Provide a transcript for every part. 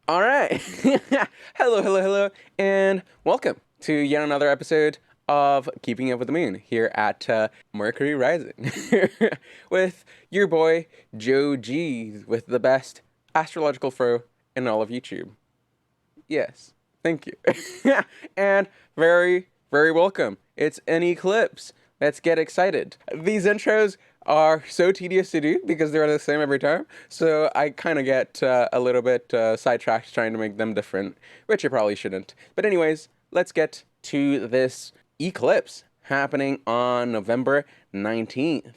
All right. Hello, and welcome to yet another episode of Keeping Up with the Moon here at Mercury Rising with your boy Joe G with the best astrological fro in all of YouTube. Yes, thank you. And very welcome. It's an eclipse. Let's get excited. These intros are so tedious to do because they're the same every time. So I kind of get a little bit sidetracked trying to make them different, which I probably shouldn't. But anyways, let's get to this eclipse happening on November 19th.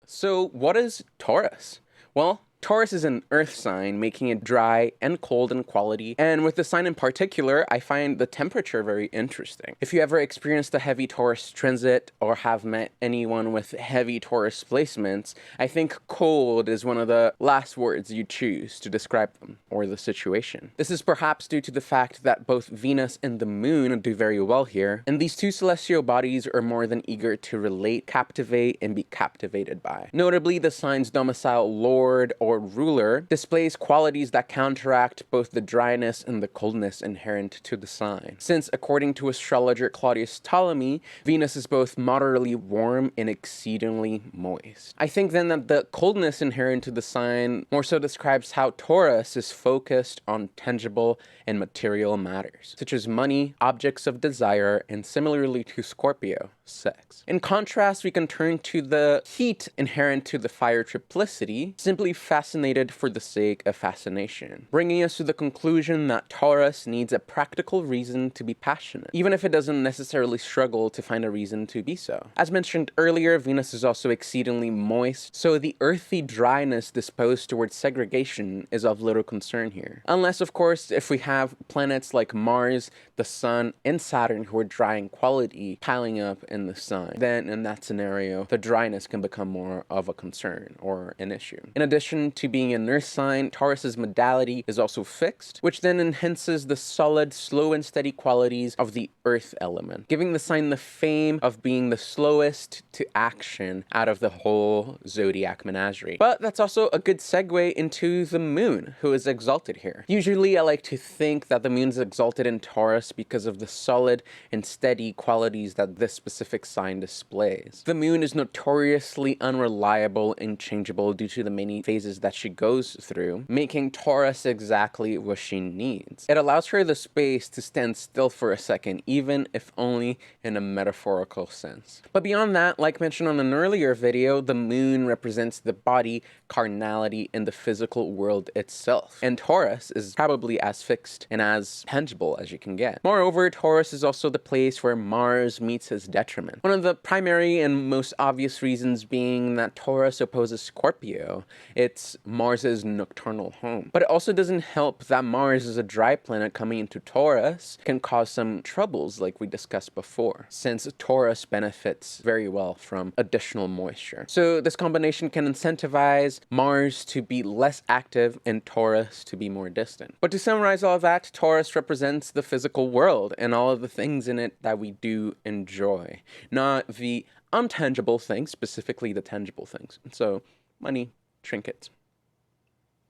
So, what is Taurus? Well, Taurus is an earth sign, making it dry and cold in quality, and with the sign in particular, I find the temperature very interesting. If you ever experienced a heavy Taurus transit or have met anyone with heavy Taurus placements, I think cold is one of the last words you choose to describe them or the situation. This is perhaps due to the fact that both Venus and the moon do very well here, and these two celestial bodies are more than eager to relate, captivate, and be captivated by. Notably, the sign's domicile lord or ruler displays qualities that counteract both the dryness and the coldness inherent to the sign. Since, according to astrologer Claudius Ptolemy, Venus is both moderately warm and exceedingly moist. I think then that the coldness inherent to the sign more so describes how Taurus is focused on tangible and material matters, such as money, objects of desire, and similarly to Scorpio, sex. In contrast, we can turn to the heat inherent to the fire triplicity, simply fascinated for the sake of fascination, bringing us to the conclusion that Taurus needs a practical reason to be passionate, even if it doesn't necessarily struggle to find a reason to be so. As mentioned earlier, Venus is also exceedingly moist, so the earthy dryness disposed towards segregation is of little concern here. Unless, of course, if we have planets like Mars, the Sun, and Saturn who are dry in quality piling up in the Sun, then in that scenario, the dryness can become more of a concern or an issue. In addition to being an earth sign, Taurus's modality is also fixed, which then enhances the solid, slow, and steady qualities of the earth element, giving the sign the fame of being the slowest to action out of the whole zodiac menagerie. But that's also a good segue into the moon, who is exalted here. Usually I like to think that the moon's exalted in Taurus because of the solid and steady qualities that this specific sign displays. The moon is notoriously unreliable and changeable due to the many phases that she goes through, making Taurus exactly what she needs. It allows her the space to stand still for a second, even if only in a metaphorical sense. But beyond that, like mentioned on an earlier video, the moon represents the body, carnality, and the physical world itself. And Taurus is probably as fixed and as tangible as you can get. Moreover, Taurus is also the place where Mars meets his detriment. One of the primary and most obvious reasons being that Taurus opposes Scorpio. It's Mars's nocturnal home. But it also doesn't help that Mars is a dry planet coming into Taurus can cause some troubles like we discussed before, since Taurus benefits very well from additional moisture. So this combination can incentivize Mars to be less active and Taurus to be more distant. But to summarize all of that, Taurus represents the physical world and all of the things in it that we do enjoy, not the untangible things, specifically the tangible things. So money, trinkets.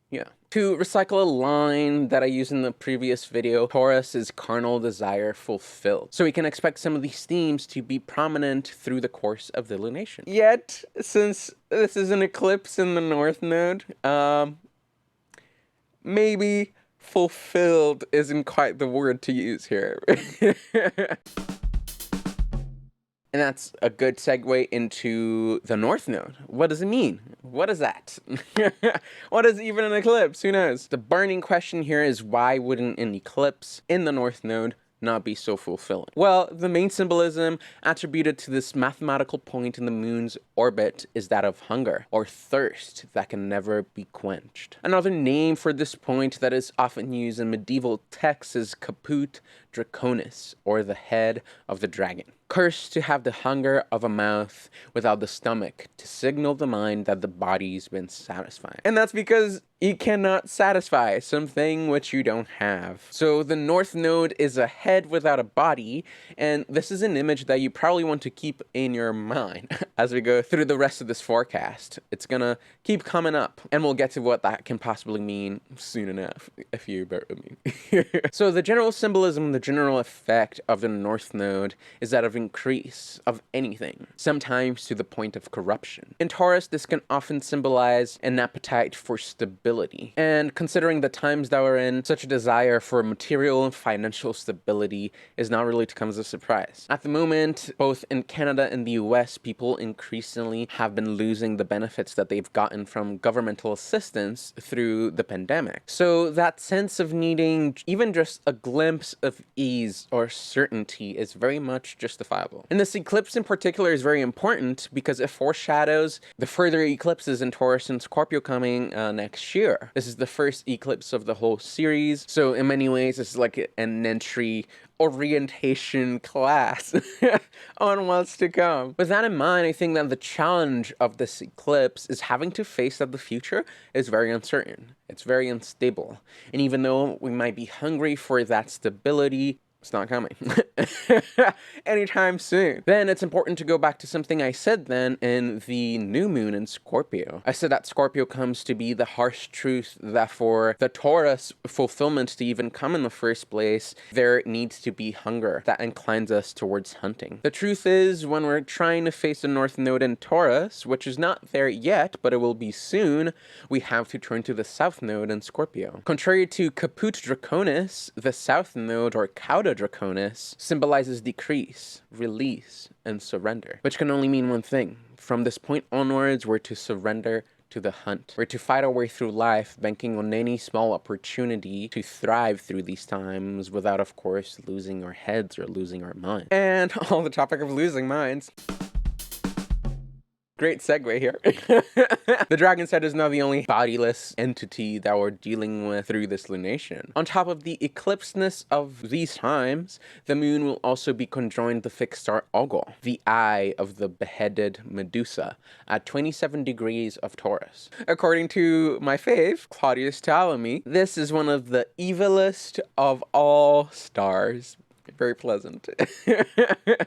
Yeah. To recycle a line that I used in the previous video, Taurus is carnal desire fulfilled. So we can expect some of these themes to be prominent through the course of the lunation. Yet, since this is an eclipse in the North Node, maybe fulfilled isn't quite the word to use here. And that's a good segue into the North Node. What does it mean? What is that? What is even an eclipse? Who knows? The burning question here is, why wouldn't an eclipse in the North Node not be so fulfilling? Well, the main symbolism attributed to this mathematical point in the moon's orbit is that of hunger, or thirst that can never be quenched. Another name for this point that is often used in medieval texts is caput draconis, or the head of the dragon. Cursed to have the hunger of a mouth without the stomach, to signal the mind that the body's been satisfied. And that's because You cannot satisfy something which you don't have. So the North Node is a head without a body, and this is an image that you probably want to keep in your mind as we go through the rest of this forecast. It's gonna keep coming up, and we'll get to what that can possibly mean soon enough, if you bear with me. So the general symbolism, the general effect of the North Node is that of increase of anything, sometimes to the point of corruption. In Taurus, this can often symbolize an appetite for stability. And considering the times that we're in, such a desire for material and financial stability is not really to come as a surprise. At the moment, both in Canada and the US, people increasingly have been losing the benefits that they've gotten from governmental assistance through the pandemic. So that sense of needing even just a glimpse of ease or certainty is very much justifiable. And this eclipse in particular is very important because it foreshadows the further eclipses in Taurus and Scorpio coming next year. This is the first eclipse of the whole series, so in many ways this is like an entry orientation class on what's to come. With that in mind, I think that the challenge of this eclipse is having to face that the future is very uncertain. It's very unstable. And even though we might be hungry for that stability, it's not coming anytime soon. Then it's important to go back to something I said then in the new moon in Scorpio. I said that Scorpio comes to be the harsh truth that for the Taurus fulfillment to even come in the first place, there needs to be hunger that inclines us towards hunting. The truth is, when we're trying to face the North Node in Taurus, which is not there yet, but it will be soon, we have to turn to the South Node in Scorpio. Contrary to Caput Draconis, the South Node, or Cauda Draconis, symbolizes decrease, release, and surrender, which can only mean one thing. From this point onwards, we're to surrender to the hunt. We're to fight our way through life, banking on any small opportunity to thrive through these times without, of course, losing our heads or losing our minds. And on the topic of losing minds, great segue here. The dragon's head is not the only bodiless entity that we're dealing with through this lunation. On top of the eclipseness of these times, the moon will also be conjoined the fixed star Algol, the eye of the beheaded Medusa, at 27 degrees of Taurus. According to my fave, Claudius Ptolemy, this is one of the evilest of all stars. Very pleasant.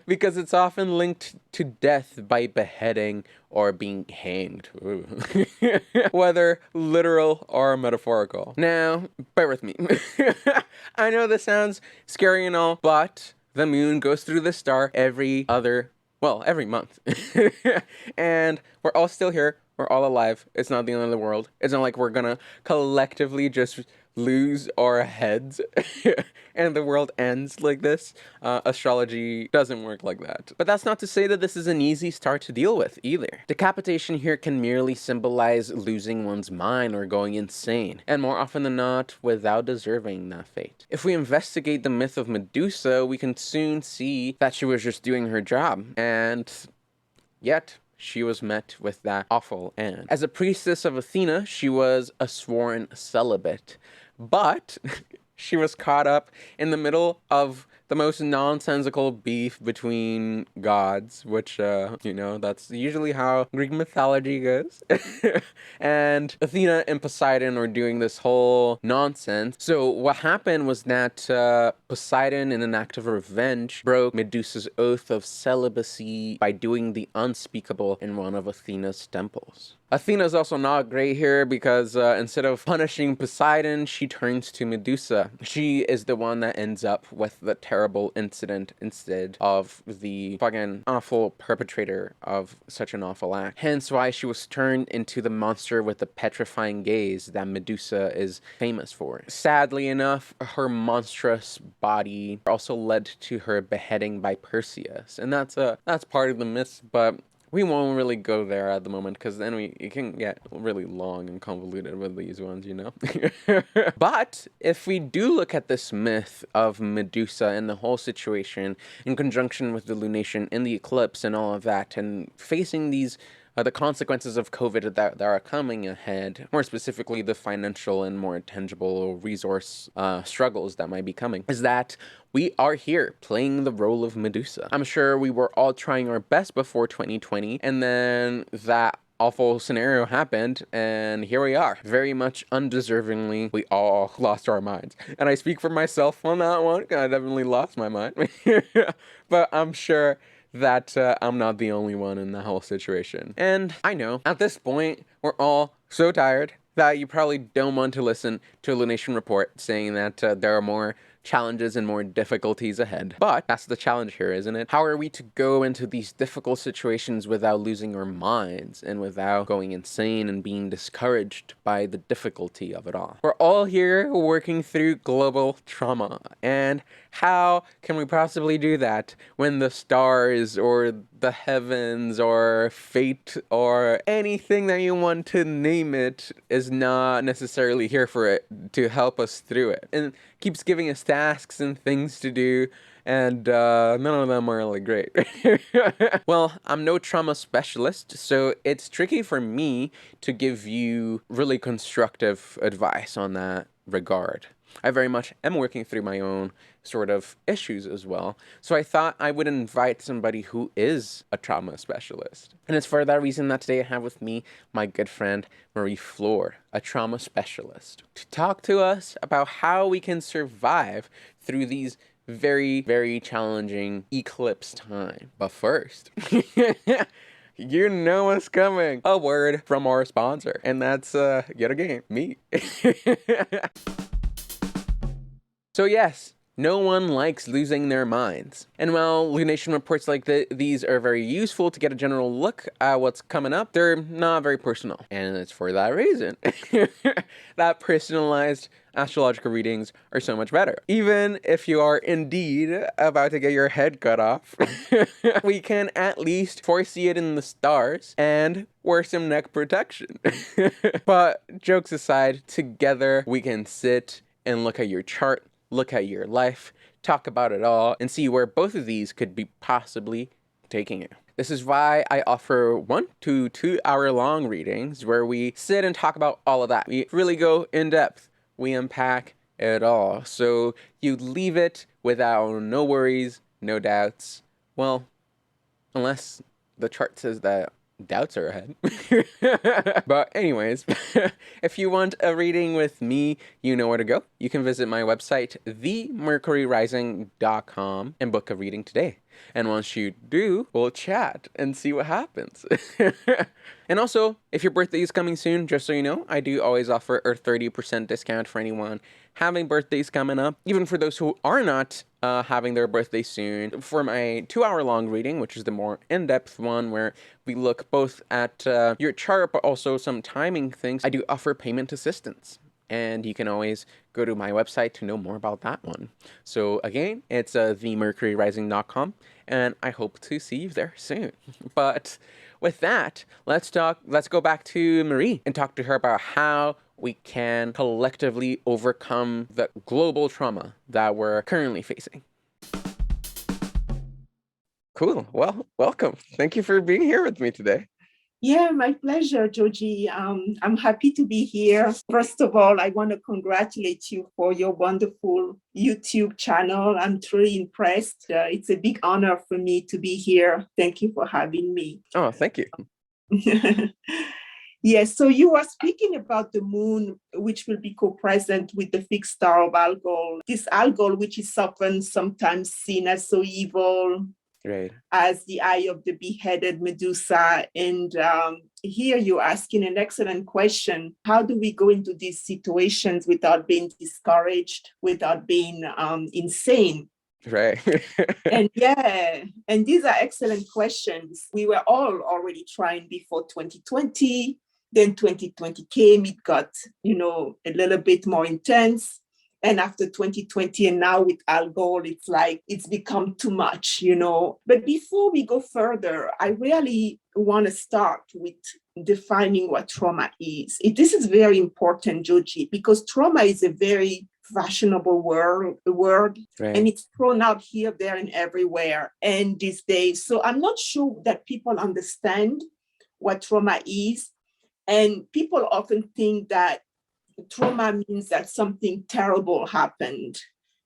Because it's often linked to death by beheading or being hanged. Whether literal or metaphorical. Now, bear with me. I know this sounds scary and all, but the moon goes through the star every month. And we're all still here. We're all alive. It's not the end of the world. It's not like we're gonna collectively just lose our heads and the world ends like this. Astrology doesn't work like that. But that's not to say that this is an easy start to deal with either. Decapitation here can merely symbolize losing one's mind or going insane, and more often than not, without deserving that fate. If we investigate the myth of Medusa, we can soon see that she was just doing her job, and yet she was met with that awful end. As a priestess of Athena, she was a sworn celibate, but she was caught up in the middle of the most nonsensical beef between gods, which, that's usually how Greek mythology goes. And Athena and Poseidon are doing this whole nonsense. So what happened was that Poseidon, in an act of revenge, broke Medusa's oath of celibacy by doing the unspeakable in one of Athena's temples. Athena's also not great here because instead of punishing Poseidon, she turns to Medusa. She is the one that ends up with the terrible incident instead of the fucking awful perpetrator of such an awful act. Hence why she was turned into the monster with the petrifying gaze that Medusa is famous for. Sadly enough, her monstrous body also led to her beheading by Perseus, and that's part of the myth, but we won't really go there at the moment because then it can get really long and convoluted with these ones, you know? But if we do look at this myth of Medusa and the whole situation in conjunction with the lunation in the eclipse and all of that, and facing these the consequences of COVID that are coming ahead, more specifically the financial and more tangible resource struggles that might be coming, is that we are here playing the role of Medusa. I'm sure we were all trying our best before 2020, and then that awful scenario happened, and here we are. Very much undeservingly, we all lost our minds. And I speak for myself on that one. I definitely lost my mind. But I'm sure that I'm not the only one in the whole situation. And I know, at this point, we're all so tired that you probably don't want to listen to a Lunation report saying that there are more challenges and more difficulties ahead. But that's the challenge here, isn't it? How are we to go into these difficult situations without losing our minds and without going insane and being discouraged by the difficulty of it all? We're all here working through global trauma, and how can we possibly do that when the stars or the heavens or fate or anything that you want to name it is not necessarily here for it to help us through it, and keeps giving us tasks and things to do, and none of them are really great. Well, I'm no trauma specialist, so it's tricky for me to give you really constructive advice on that regard. I very much am working through my own sort of issues as well. So I thought I would invite somebody who is a trauma specialist. And it's for that reason that today I have with me my good friend Marie-Flore, a trauma specialist, to talk to us about how we can survive through these very, very challenging eclipse time. But first, you know what's coming. A word from our sponsor. And that's, yet again, me. So yes, no one likes losing their minds. And while Lunation reports like these are very useful to get a general look at what's coming up, they're not very personal. And it's for that reason that personalized astrological readings are so much better. Even if you are indeed about to get your head cut off, we can at least foresee it in the stars and wear some neck protection. But jokes aside, together we can sit and look at your chart, look at your life, talk about it all, and see where both of these could be possibly taking you. This is why I offer 1 to 2 hour long readings where we sit and talk about all of that. We really go in depth. We unpack it all. So you leave it without no worries, no doubts. Well, unless the chart says that doubts are ahead. But anyways, if you want a reading with me, you know where to go. You can visit my website, themercuryrising.com, and book a reading today. And once you do, we'll chat and see what happens. And also, if your birthday is coming soon, just so you know, I do always offer a 30% discount for anyone having birthdays coming up, even for those who are not having their birthday soon. For my 2 hour long reading, which is the more in-depth one where we look both at your chart but also some timing things, I do offer payment assistance. And you can always go to my website to know more about that one. So again, it's themercuryrising.com, and I hope to see you there soon. But with that, let's go back to Marie and talk to her about how we can collectively overcome the global trauma that we're currently facing. Cool. Well, welcome. Thank you for being here with me today. Yeah, my pleasure, Georgie. I'm happy to be here. First of all, I want to congratulate you for your wonderful YouTube channel. I'm truly impressed. It's a big honor for me to be here. Thank you for having me. Oh, thank you. Yes, so you are speaking about the moon, which will be co-present with the fixed star of Algol. This Algol, which is often sometimes seen as so evil, right, as the eye of the beheaded Medusa. And here you're asking an excellent question. How do we go into these situations without being discouraged, without being insane? Right. And yeah, and these are excellent questions. We were all already trying before 2020. Then 2020 came, it got, a little bit more intense. And after 2020 and now with Algol, it's like it's become too much, But before we go further, I really want to start with defining what trauma is. This is very important, Joji, because trauma is a very fashionable word, right, and it's thrown out here, there, and everywhere. And these days, so I'm not sure that people understand what trauma is. And people often think that trauma means that something terrible happened.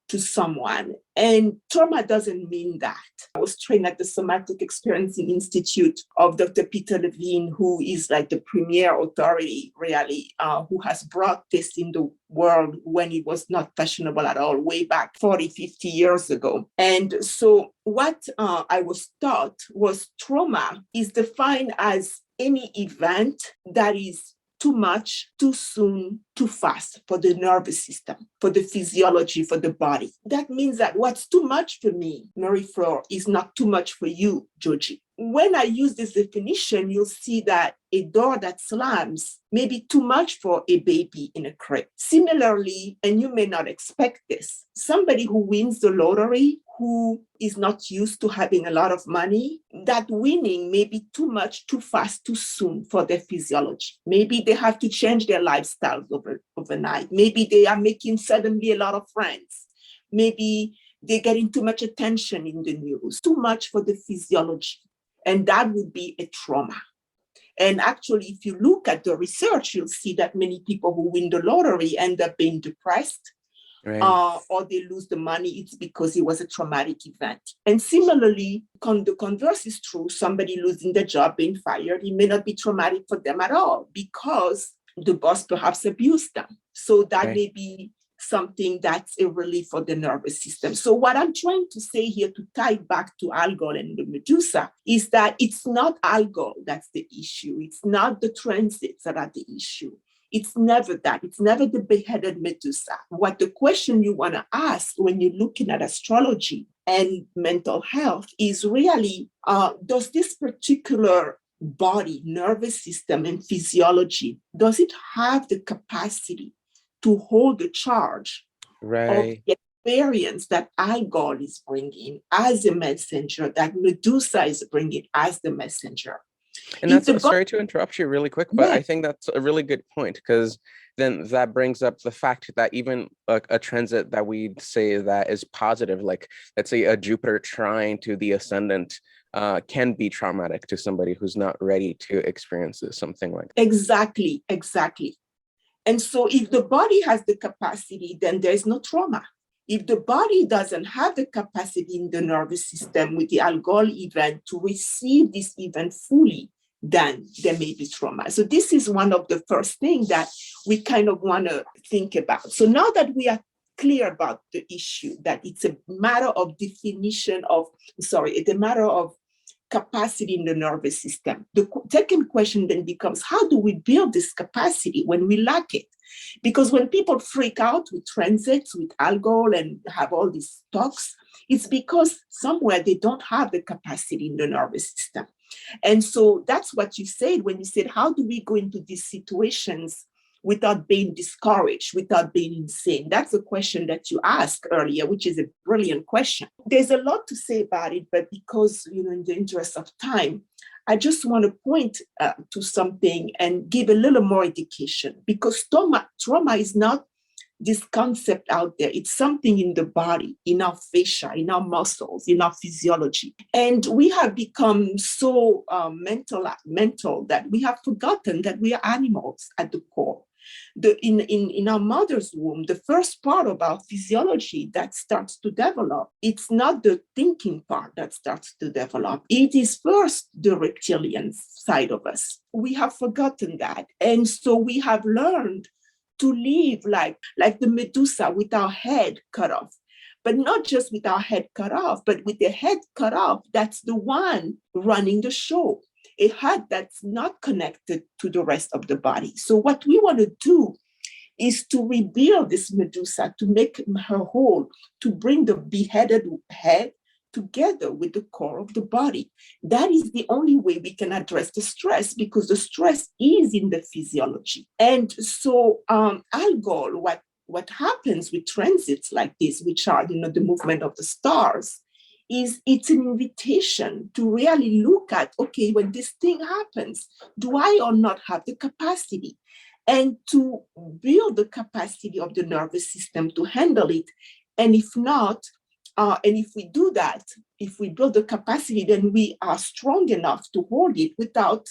to someone. And trauma doesn't mean that. I was trained at the Somatic Experiencing Institute of Dr. Peter Levine, who is like the premier authority, really, who has brought this in the world when it was not fashionable at all, way back 40, 50 years ago. And so what I was taught was trauma is defined as any event that is too much, too soon, too fast for the nervous system, for the physiology, for the body. That means that what's too much for me, Marie-Flore, is not too much for you, Joji. When I use this definition, you'll see that a door that slams may be too much for a baby in a crib. Similarly, and you may not expect this, somebody who wins the lottery, who is not used to having a lot of money, that winning may be too much, too fast, too soon for their physiology. Maybe they have to change their lifestyles overnight. Maybe they are making suddenly a lot of friends. Maybe they're getting too much attention in the news, too much for the physiology. And that would be a trauma. And actually, if you look at the research, you'll see that many people who win the lottery end up being depressed. Right. Or they lose the money, it's because it was a traumatic event. And similarly, the converse is true. Somebody losing their job, being fired, it may not be traumatic for them at all because the boss perhaps abused them. So that may be something that's a relief for the nervous system. So what I'm trying to say here to tie back to Algol and the Medusa is that it's not Algol that's the issue. It's not the transits that are the issue. It's never that. It's never the beheaded Medusa. What the question you want to ask when you're looking at astrology and mental health is really, does this particular body, nervous system, and physiology, does it have the capacity to hold the charge of the experience that Algol is bringing as a messenger, that Medusa is bringing as the messenger? And that's, sorry to interrupt you really quick, but I think that's a really good point, because then that brings up the fact that even a transit that we'd say that is positive, like let's say a Jupiter trine to the ascendant, can be traumatic to somebody who's not ready to experience something like that. Exactly. And so if the body has the capacity, then there's no trauma. If the body doesn't have the capacity in the nervous system with the Algol event to receive this event fully, then there may be trauma. So this is one of the first things that we kind of want to think about. So now that we are clear about the issue, that it's a matter of definition of, it's a matter of capacity in the nervous system. The second question then becomes, how do we build this capacity when we lack it? Because when people freak out with transits, with Algol, and have all these talks, it's because somewhere they don't have the capacity in the nervous system. And so that's what you said when you said, how do we go into these situations without being discouraged, without being insane? That's a question that you asked earlier, which is a brilliant question. There's a lot to say about it, but because, in the interest of time, I just want to point to something and give a little more education, because trauma is not this concept out there. It's something in the body, in our fascia, in our muscles, in our physiology. And we have become so mental that we have forgotten that we are animals at the core. In our mother's womb, the first part of our physiology that starts to develop, it's not the thinking part that starts to develop. It is first the reptilian side of us. We have forgotten that. And so we have learned to live like the Medusa, with our head cut off. But not just with our head cut off, but with the head cut off, that's the one running the show. A head that's not connected to the rest of the body. So what we want to do is to rebuild this Medusa, to make her whole, to bring the beheaded head together with the core of the body. That is the only way we can address the stress, because the stress is in the physiology. And so Algol, what happens with transits like this, which are, the movement of the stars, is it's an invitation to really look at, okay, when this thing happens, do I or not have the capacity? And to build the capacity of the nervous system to handle it. And if not, and if we do that, if we build the capacity, then we are strong enough to hold it without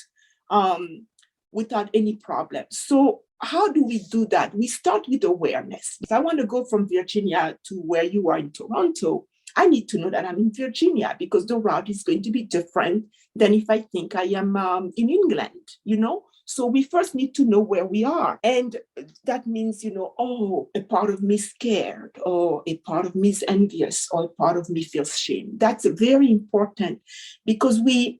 any problem. So how do we do that? We start with awareness. If I want to go from Virginia to where you are in Toronto, I need to know that I'm in Virginia, because the route is going to be different than if I think I am in England, So we first need to know where we are. And that means, oh, a part of me is scared, or a part of me is envious, or a part of me feels shame. That's very important, because we've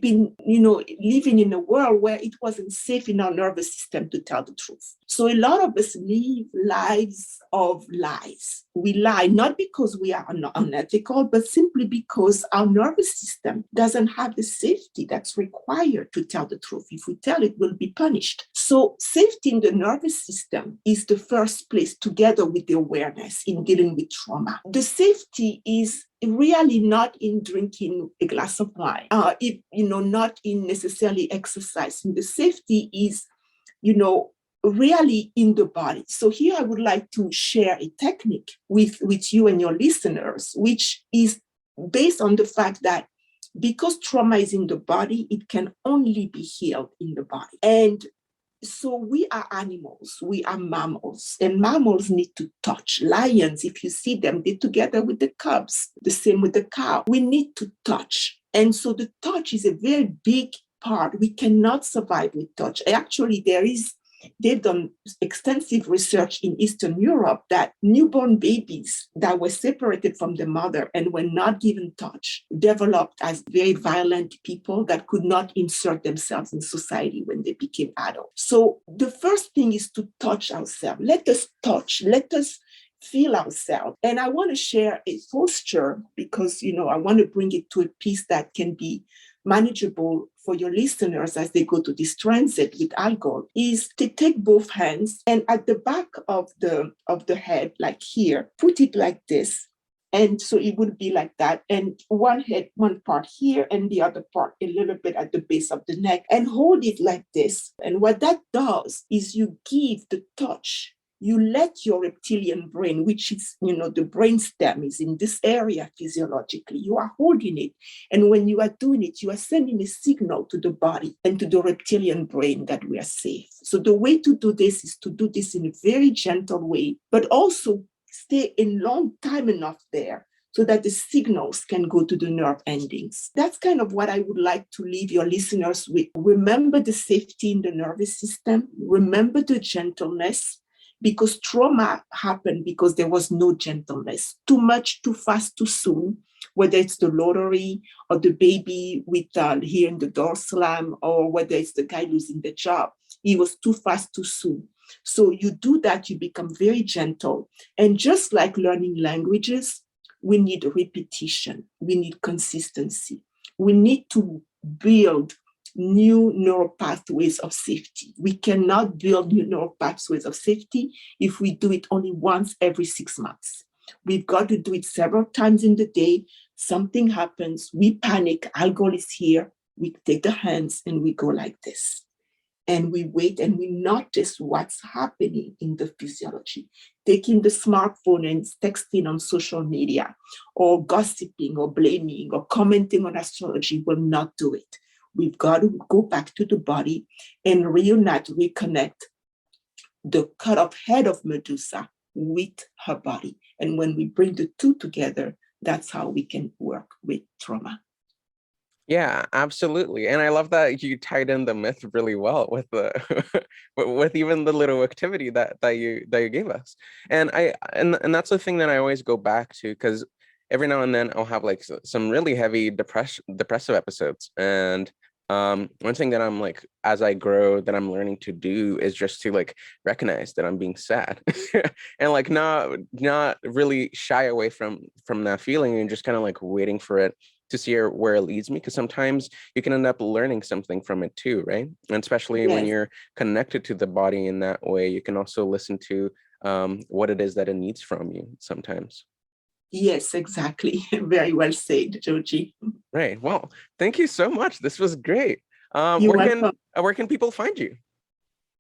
been, living in a world where it wasn't safe in our nervous system to tell the truth. So a lot of us live lives of lies. We lie not because we are unethical, but simply because our nervous system doesn't have the safety that's required to tell the truth. If we tell it, we'll be punished. So safety in the nervous system is the first place, together with the awareness in dealing with trauma. The safety is really not in drinking a glass of wine, not in necessarily exercising. The safety is, really in the body. So here I would like to share a technique with you and your listeners, which is based on the fact that because trauma is in the body, it can only be healed in the body. And so we are animals, we are mammals, and mammals need to touch. Lions, if you see them, they're together with the cubs, the same with the cow. We need to touch. And so the touch is a very big part. We cannot survive with touch. Actually, they've done extensive research in Eastern Europe that newborn babies that were separated from the mother and were not given touch developed as very violent people that could not insert themselves in society when they became adults. So the first thing is to touch ourselves. Let us touch. Let us feel ourselves. And I want to share a posture because, I want to bring it to a piece that can be manageable for your listeners as they go to this transit with Algol, is to take both hands and at the back of the head, like here, put it like this. And so it would be like that. And one part here and the other part a little bit at the base of the neck, and hold it like this. And what that does is you give the touch. You let your reptilian brain, which is, the brain stem is in this area physiologically, you are holding it. And when you are doing it, you are sending a signal to the body and to the reptilian brain that we are safe. So the way to do this is to do this in a very gentle way, but also stay a long time enough there so that the signals can go to the nerve endings. That's kind of what I would like to leave your listeners with. Remember the safety in the nervous system. Remember the gentleness. Because trauma happened because there was no gentleness. Too much, too fast, too soon, whether it's the lottery or the baby with hearing the door slam, or whether it's the guy losing the job. It was too fast, too soon. So you do that, you become very gentle. And just like learning languages, we need repetition. We need consistency. We need to build new neural pathways of safety. We cannot build new neural pathways of safety if we do it only once every 6 months. We've got to do it several times in the day. Something happens, we panic, Algol is here, we take the hands and we go like this. And we wait and we notice what's happening in the physiology. Taking the smartphone and texting on social media, or gossiping, or blaming, or commenting on astrology will not do it. We've got to go back to the body and reunite, reconnect the cut off head of Medusa with her body. And when we bring the two together, that's how we can work with trauma. Yeah, absolutely. And I love that you tied in the myth really well with the with even the little activity that you gave us. And and that's the thing that I always go back to, because every now and then I'll have like some really heavy depressive episodes. And one thing that I'm like, as I grow, that I'm learning to do is just to like recognize that I'm being sad and like not really shy away from that feeling, and just kind of like waiting for it to see where it leads me, because sometimes you can end up learning something from it too, right? And especially when you're connected to the body in that way, you can also listen to what it is that it needs from you sometimes. Yes, exactly. Very well said, Joji. Right. Well, thank you so much. This was great. You're welcome. Where can people find you?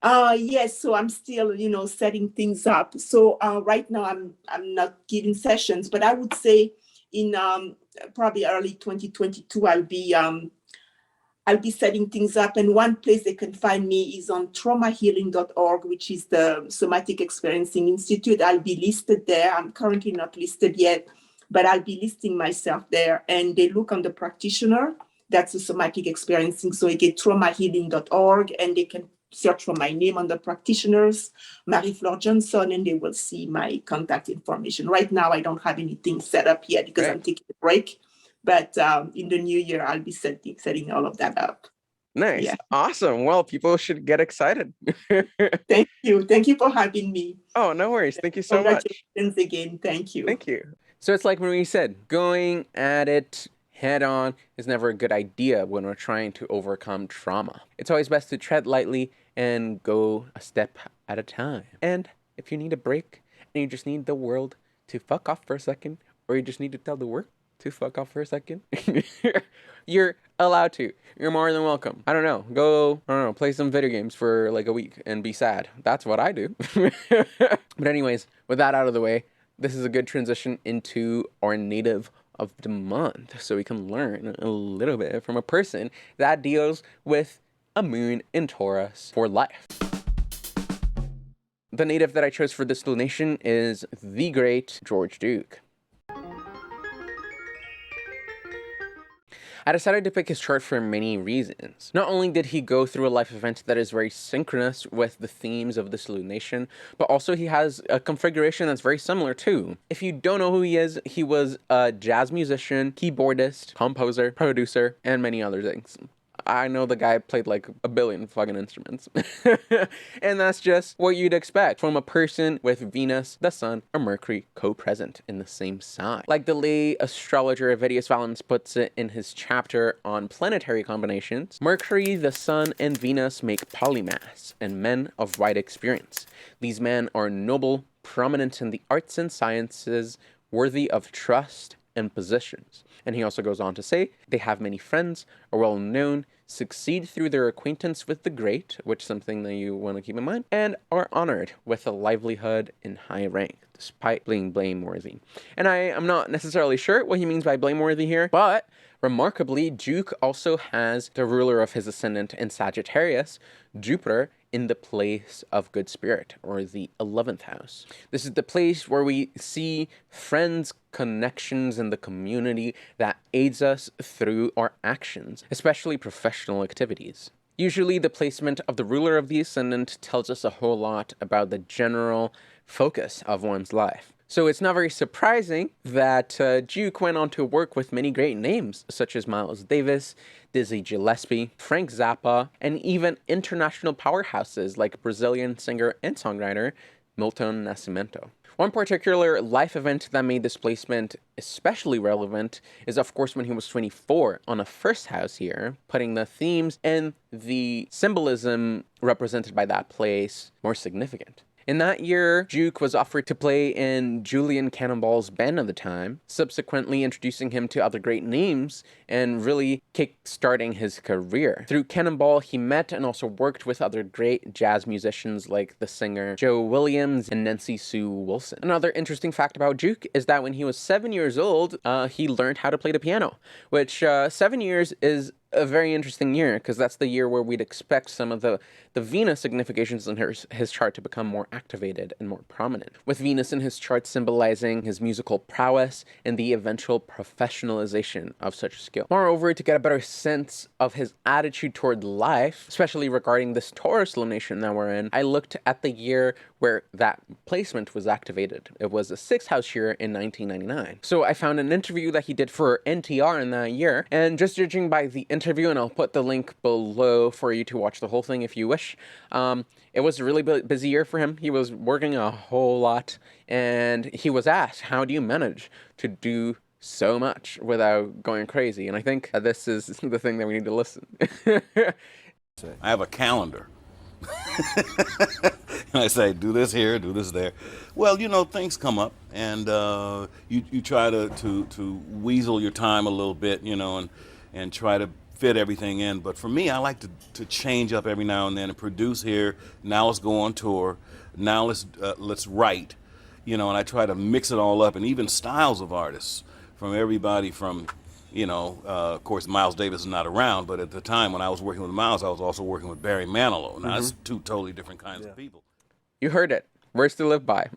Yes, so I'm still, setting things up. So right now I'm not giving sessions, but I would say in probably early 2022 I'll be I'll be setting things up. And one place they can find me is on traumahealing.org, which is the Somatic Experiencing Institute. I'll be listed there. I'm currently not listed yet, but I'll be listing myself there. And they look on the practitioner. That's the Somatic Experiencing. So you get traumahealing.org, and they can search for my name on the practitioners, Marie-Flore Johnson, and they will see my contact information. Right now, I don't have anything set up yet because I'm taking a break. But in the new year, I'll be setting all of that up. Nice. Yeah. Awesome. Well, people should get excited. Thank you. Thank you for having me. Oh, no worries. Thank you so much. Congratulations again. Thank you. Thank you. So it's like Marie said, going at it head on is never a good idea when we're trying to overcome trauma. It's always best to tread lightly and go a step at a time. And if you need a break and you just need the world to fuck off for a second, or you just need to tell the world to fuck off for a second, you're allowed to. You're more than welcome. I don't know, play some video games for like a week and be sad. That's what I do. But anyways, with that out of the way, this is a good transition into our native of the month, so we can learn a little bit from a person that deals with a moon in Taurus for life. The native that I chose for this lunation is the great George Duke. I decided to pick his chart for many reasons. Not only did he go through a life event that is very synchronous with the themes of this lunation, but also he has a configuration that's very similar too. If you don't know who he is, he was a jazz musician, keyboardist, composer, producer, and many other things. I know the guy played like a billion fucking instruments. And that's just what you'd expect from a person with Venus, the Sun, or Mercury co-present in the same sign. Like the lay astrologer Vidius Valens puts it in his chapter on planetary combinations, Mercury, the Sun, and Venus make polymaths and men of wide experience. These men are noble, prominent in the arts and sciences, worthy of trust and positions. And he also goes on to say, they have many friends, are well known, succeed through their acquaintance with the great, which is something that you want to keep in mind, and are honored with a livelihood in high rank, despite being blameworthy. And I am not necessarily sure what he means by blameworthy here, but remarkably, Duke also has the ruler of his ascendant in Sagittarius, Jupiter, in the place of good spirit, or the 11th house. This is the place where we see friends, connections in the community that aids us through our actions, especially professional activities. Usually the placement of the ruler of the ascendant tells us a whole lot about the general focus of one's life. So it's not very surprising that Duke went on to work with many great names, such as Miles Davis, Dizzy Gillespie, Frank Zappa, and even international powerhouses like Brazilian singer and songwriter Milton Nascimento. One particular life event that made this placement especially relevant is, of course, when he was 24 on a first house here, putting the themes and the symbolism represented by that place more significant. In that year, Duke was offered to play in Julian Cannonball's band of the time, subsequently introducing him to other great names and really kick-starting his career. Through Cannonball, he met and also worked with other great jazz musicians like the singer Joe Williams and Nancy Sue Wilson. Another interesting fact about Duke is that when he was 7 years old, he learned how to play the piano, which 7 years is a very interesting year, because that's the year where we'd expect some of the Venus significations in his chart to become more activated and more prominent, with Venus in his chart symbolizing his musical prowess and the eventual professionalization of such skill. Moreover, to get a better sense of his attitude toward life, especially regarding this Taurus lunation that we're in, I looked at the year where that placement was activated. It was a 6th house year in 1999. So I found an interview that he did for NTR in that year, and just judging by the interview, and I'll put the link below for you to watch the whole thing if you wish, it was a really busy year for him. He was working a whole lot, and he was asked, how do you manage to do so much without going crazy? And I think this is the thing that we need to listen. I have a calendar. And I say, do this here, do this there. Well, you know, things come up, and you try to weasel your time a little bit, you know, and try to fit everything in. But for me, I like to change up every now and then and produce here. Now let's go on tour. Now let's write, you know, and I try to mix it all up, and even styles of artists, from everybody from Of course, Miles Davis is not around, but at the time when I was working with Miles, I was also working with Barry Manilow. Now, that's two totally different kinds of people. You heard it. Words to live by.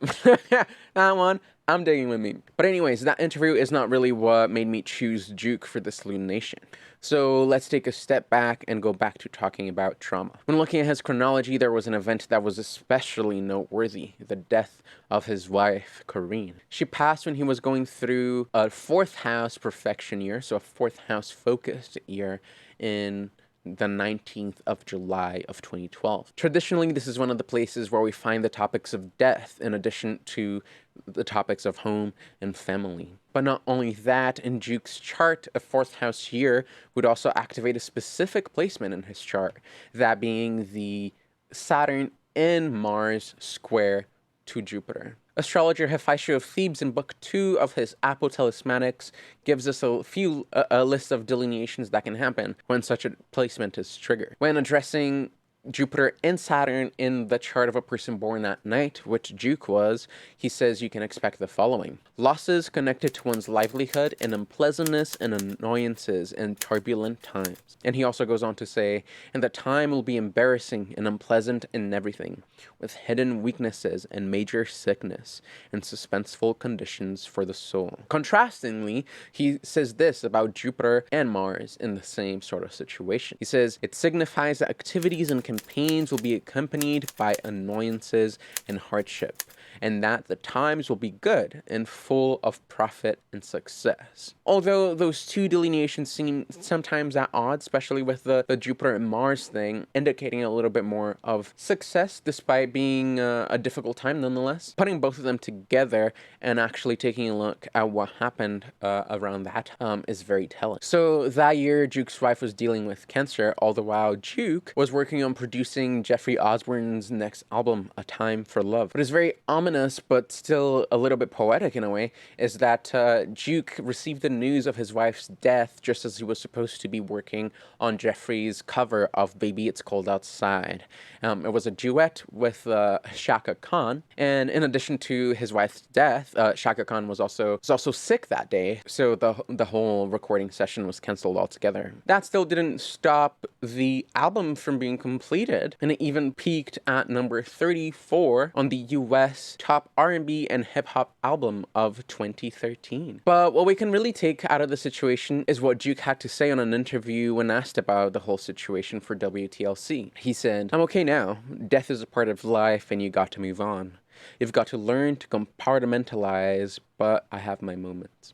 That one, I'm digging with me. But anyways, that interview is not really what made me choose Duke for this lunation. So let's take a step back and go back to talking about trauma. When looking at his chronology, there was an event that was especially noteworthy: the death of his wife, Corinne. She passed when he was going through a fourth house perfection year, so a fourth house focused year in the 19th of July of 2012. Traditionally, this is one of the places where we find the topics of death in addition to the topics of home and family. But not only that, in Duke's chart, a fourth house year would also activate a specific placement in his chart, that being the Saturn and Mars square to Jupiter. Astrologer Hephaestus of Thebes in Book 2 of his Apotalismatics gives us a list of delineations that can happen when such a placement is triggered. When addressing Jupiter and Saturn in the chart of a person born that night, which Duke was, he says you can expect the following: losses connected to one's livelihood, and unpleasantness and annoyances in turbulent times. And he also goes on to say, and the time will be embarrassing and unpleasant in everything, with hidden weaknesses and major sickness and suspenseful conditions for the soul. Contrastingly, he says this about Jupiter and Mars in the same sort of situation. He says, it signifies that activities and campaigns will be accompanied by annoyances and hardship, and that the times will be good and full of profit and success. Although those two delineations seem sometimes at odds, especially with the Jupiter and Mars thing, indicating a little bit more of success despite being a difficult time nonetheless, putting both of them together and actually taking a look at what happened around that is very telling. So that year, Duke's wife was dealing with cancer, all the while Duke was working on producing Jeffrey Osborne's next album, A Time for Love. What is very ominous, but still a little bit poetic in a way, is that Duke received the news of his wife's death just as he was supposed to be working on Jeffrey's cover of Baby It's Cold Outside. It was a duet with Shaka Khan, and in addition to his wife's death, Shaka Khan was also sick that day, so the whole recording session was canceled altogether. That still didn't stop the album from being completed, and it even peaked at number 34 on the US top R&B and hip-hop album of 2013. But what we can really take out of the situation is what Duke had to say on an interview when asked about the whole situation for WTLC. He said, "I'm okay now. Death is a part of life and you got to move on. You've got to learn to compartmentalize, but I have my moments."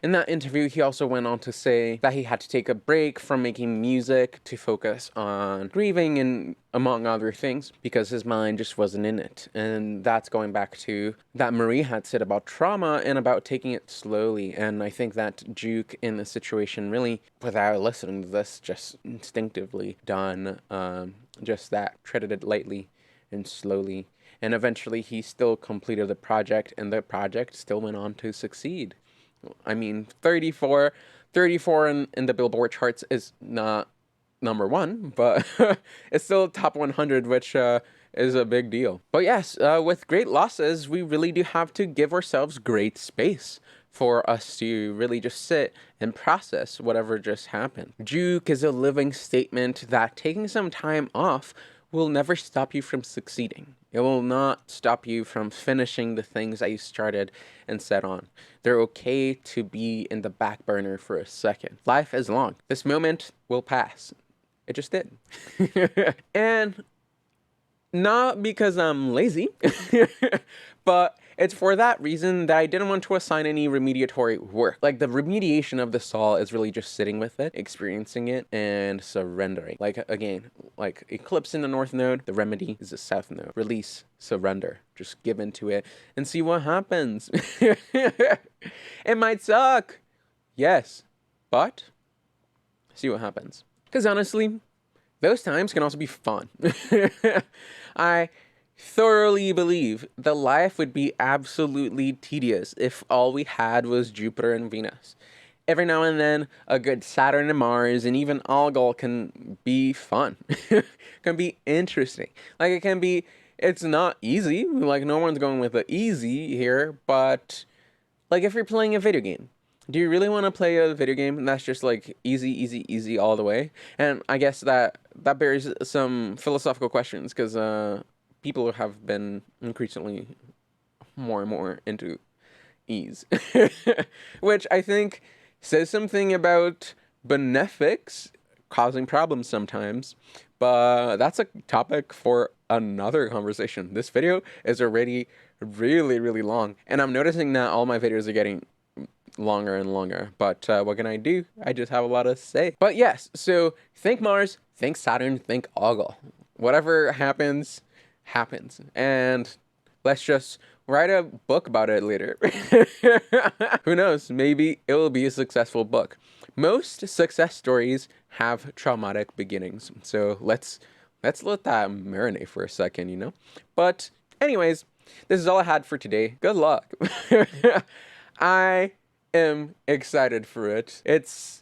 In that interview, he also went on to say that he had to take a break from making music to focus on grieving and among other things because his mind just wasn't in it. And that's going back to that Marie had said about trauma and about taking it slowly. And I think that Duke in this situation really, without listening to this, just instinctively done just that, treated it lightly and slowly. And eventually he still completed the project, and the project still went on to succeed. I mean, 34 in the Billboard charts is not number one, but it's still top 100, which is a big deal. But yes, with great losses, we really do have to give ourselves great space for us to really just sit and process whatever just happened. Duke is a living statement that taking some time off will never stop you from succeeding. It will not stop you from finishing the things that you started and set on. They're okay to be in the back burner for a second. Life is long. This moment will pass. It just did. And not because I'm lazy, but it's for that reason that I didn't want to assign any remediatory work. Like, the remediation of the soul is really just sitting with it, experiencing it, and surrendering. Like, again, like Eclipse in the North Node, the remedy is the South Node. Release, surrender, just give into it and see what happens. It might suck, yes, but see what happens. Because honestly, those times can also be fun. I thoroughly believe that life would be absolutely tedious if all we had was Jupiter and Venus. Every now and then, a good Saturn and Mars and even Algol can be fun. Can be interesting. Like, it can be, it's not easy. Like, no one's going with the easy here, but like, if you're playing a video game do you really want to play a video game that's just like easy, easy, easy all the way? And I guess that bears some philosophical questions because people have been increasingly more and more into ease, which I think says something about benefics causing problems sometimes. But that's a topic for another conversation. This video is already really, really long, and I'm noticing that all my videos are getting longer and longer. But what can I do? I just have a lot to say. But yes, so think Mars, think Saturn, think Algol. Whatever happens, happens. And let's just write a book about it later. Who knows? Maybe it will be a successful book. Most success stories have traumatic beginnings. So let's let that marinate for a second, you know? But anyways, this is all I had for today. Good luck. I am excited for it.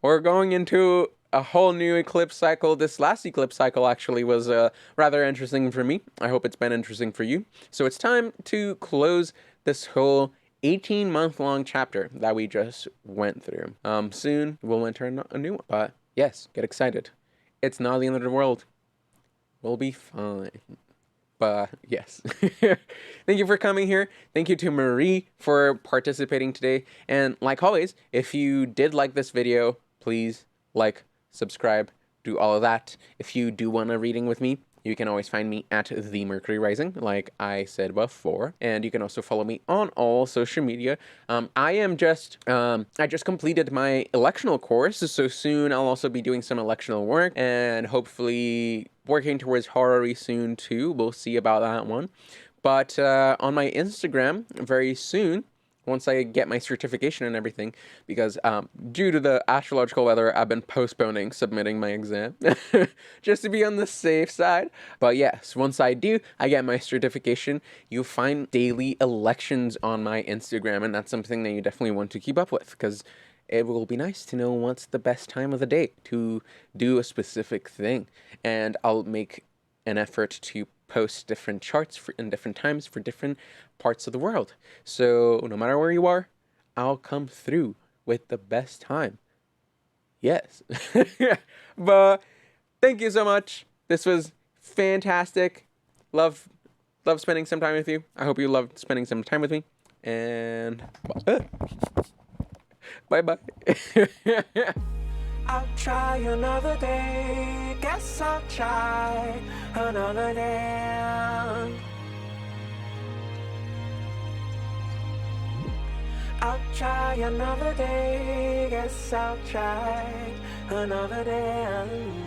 We're going into a whole new eclipse cycle. This last eclipse cycle actually was rather interesting for me. I hope it's been interesting for you. So it's time to close this whole 18-month-long chapter that we just went through. Soon we'll enter a new one. But yes, get excited. It's not the end of the world. We'll be fine. But yes, thank you for coming here. Thank you to Marie for participating today. And like always, if you did like this video, please like, subscribe, do all of that. If you do want a reading with me, you can always find me at The Mercury Rising, like I said before. And you can also follow me on all social media. I just completed my electional course, so soon I'll also be doing some electional work and hopefully working towards horary soon too. We'll see about that one. But on my Instagram very soon, once I get my certification and everything, because due to the astrological weather, I've been postponing submitting my exam just to be on the safe side. But yes, once I get my certification, you'll find daily elections on my Instagram, and that's something that you definitely want to keep up with, because it will be nice to know what's the best time of the day to do a specific thing. And I'll make an effort to post different charts in different times for different parts of the world. So no matter where you are, I'll come through with the best time. Yes. But thank you so much. This was fantastic. Love spending some time with you. I hope you loved spending some time with me. And bye-bye. I'll try another day. Guess I'll try another day. I'll try another day. Guess I'll try another day.